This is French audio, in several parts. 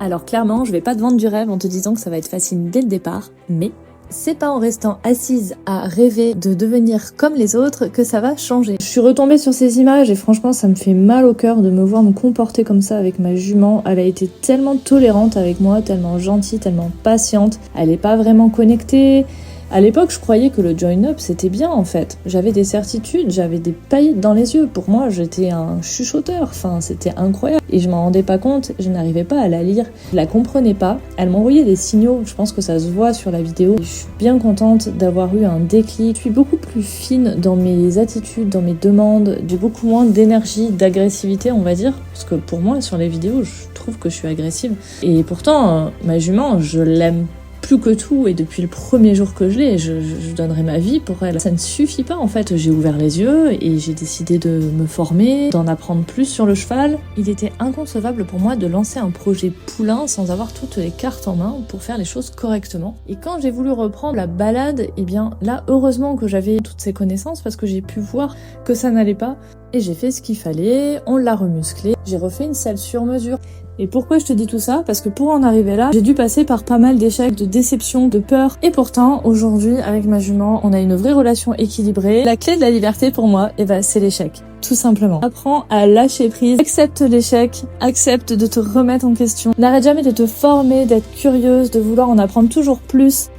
Alors clairement, je vais pas te vendre du rêve en te disant que ça va être facile dès le départ, mais c'est pas en restant assise à rêver de devenir comme les autres que ça va changer. Je suis retombée sur ces images et franchement ça me fait mal au cœur de me voir me comporter comme ça avec ma jument. Elle a été tellement tolérante avec moi, tellement gentille, tellement patiente. Elle est pas vraiment connectée. À l'époque, je croyais que le join-up, c'était bien en fait. J'avais des certitudes, j'avais des paillettes dans les yeux. Pour moi, j'étais un chuchoteur, enfin, c'était incroyable. Et je m'en rendais pas compte, je n'arrivais pas à la lire. Je la comprenais pas. Elle m'envoyait des signaux, je pense que ça se voit sur la vidéo. Je suis bien contente d'avoir eu un déclic. Je suis beaucoup plus fine dans mes attitudes, dans mes demandes. J'ai beaucoup moins d'énergie, d'agressivité, on va dire. Parce que pour moi, sur les vidéos, je trouve que je suis agressive. Et pourtant, ma jument, je l'aime plus que tout, et depuis le premier jour que je l'ai, je donnerai ma vie pour elle. Ça ne suffit pas en fait, j'ai ouvert les yeux et j'ai décidé de me former, d'en apprendre plus sur le cheval. Il était inconcevable pour moi de lancer un projet poulain sans avoir toutes les cartes en main pour faire les choses correctement. Et quand j'ai voulu reprendre la balade, et bien là, heureusement que j'avais toutes ces connaissances parce que j'ai pu voir que ça n'allait pas. Et j'ai fait ce qu'il fallait, on l'a remusclé, j'ai refait une selle sur mesure. Et pourquoi je te dis tout ça? Parce que pour en arriver là, j'ai dû passer par pas mal d'échecs, de déceptions, de peurs. Et pourtant, aujourd'hui, avec ma jument, on a une vraie relation équilibrée. La clé de la liberté pour moi, c'est l'échec. Tout simplement. Apprends à lâcher prise, accepte l'échec, accepte de te remettre en question. N'arrête jamais de te former, d'être curieuse, de vouloir en apprendre toujours plus.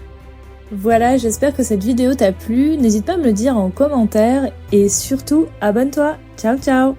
Voilà, j'espère que cette vidéo t'a plu. N'hésite pas à me le dire en commentaire et surtout, abonne-toi. Ciao, ciao!